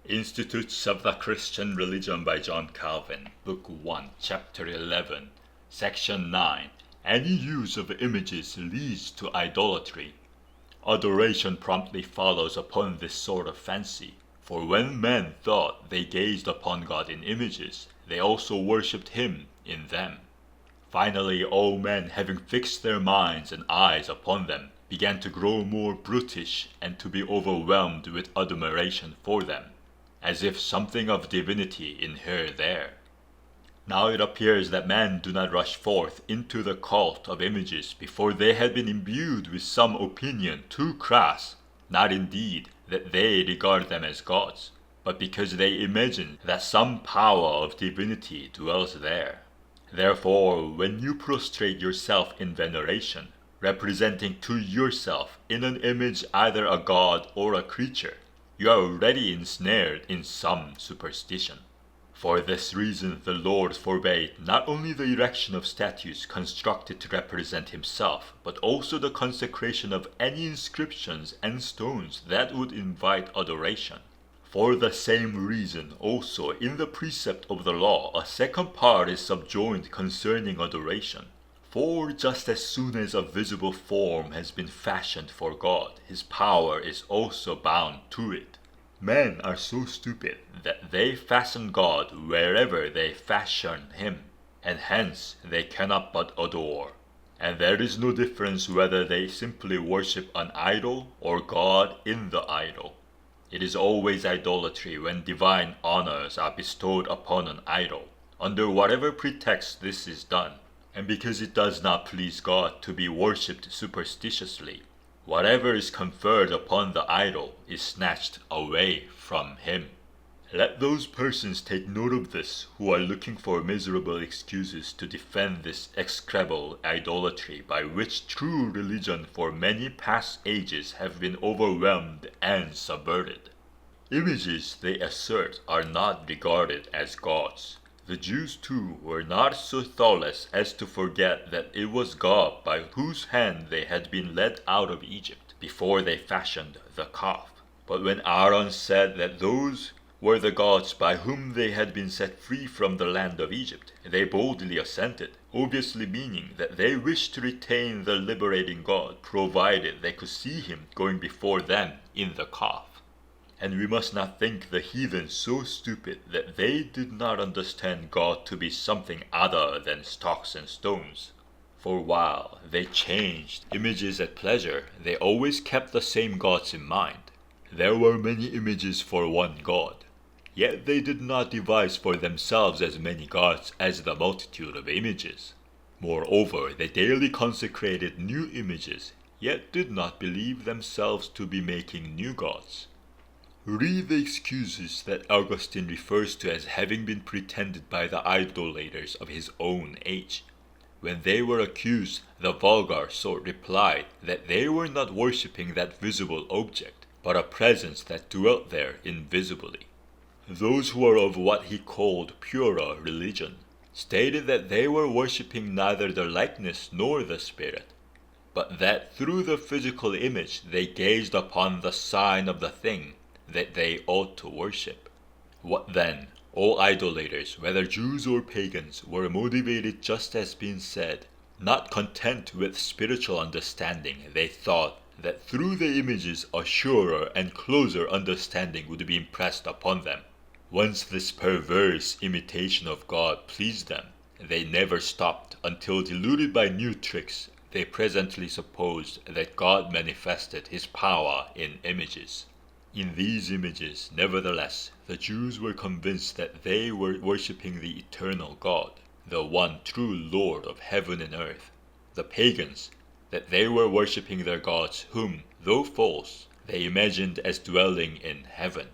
Institutes of the Christian Religion by John Calvin, Book 1, Chapter 11, Section 9. Any use of images leads to idolatry. Adoration promptly follows upon this sort of fancy, for when men thought they gazed upon God in images, they also worshipped him in them. Finally, all men, having fixed their minds and eyes upon them, began to grow more brutish and to be overwhelmed with admiration for them, as if something of divinity inhered there. Now it appears that men do not rush forth into the cult of images before they had been imbued with some opinion too crass, not indeed that they regard them as gods, but because they imagine that some power of divinity dwells there. Therefore, when you prostrate yourself in veneration, representing to yourself in an image either a god or a creature, you are already ensnared in some superstition. For this reason the Lord forbade not only the erection of statues constructed to represent himself, but also the consecration of any inscriptions and stones that would invite adoration. For the same reason also in the precept of the law a second part is subjoined concerning adoration. For just as soon as a visible form has been fashioned for God, his power is also bound to it. Men are so stupid that they fasten God wherever they fashion him, and hence they cannot but adore. And there is no difference whether they simply worship an idol or God in the idol. It is always idolatry when divine honors are bestowed upon an idol, under whatever pretext this is done, and because it does not please God to be worshipped superstitiously. Whatever is conferred upon the idol is snatched away from him. Let those persons take note of this who are looking for miserable excuses to defend this execrable idolatry by which true religion for many past ages have been overwhelmed and subverted. Images, they assert, are not regarded as gods. The Jews too were not so thoughtless as to forget that it was God by whose hand they had been led out of Egypt before they fashioned the calf. But when Aaron said that those were the gods by whom they had been set free from the land of Egypt, they boldly assented, obviously meaning that they wished to retain the liberating God, provided they could see him going before them in the calf. And we must not think the heathen so stupid that they did not understand God to be something other than stocks and stones. For while they changed images at pleasure, they always kept the same gods in mind. There were many images for one God, yet they did not devise for themselves as many gods as the multitude of images. Moreover, they daily consecrated new images, yet did not believe themselves to be making new gods. Read the excuses that Augustine refers to as having been pretended by the idolaters of his own age. When they were accused, the vulgar sort replied that they were not worshipping that visible object, but a presence that dwelt there invisibly. Those who were of what he called purer religion stated that they were worshipping neither the likeness nor the spirit, but that through the physical image they gazed upon the sign of the thing that they ought to worship. What then? All idolaters, whether Jews or pagans, were motivated just as been said. Not content with spiritual understanding, they thought that through the images a surer and closer understanding would be impressed upon them. Once this perverse imitation of God pleased them, they never stopped until, deluded by new tricks, they presently supposed that God manifested his power in images. In these images, nevertheless, the Jews were convinced that they were worshipping the eternal God, the one true Lord of heaven and earth. The pagans, that they were worshipping their gods whom, though false, they imagined as dwelling in heaven.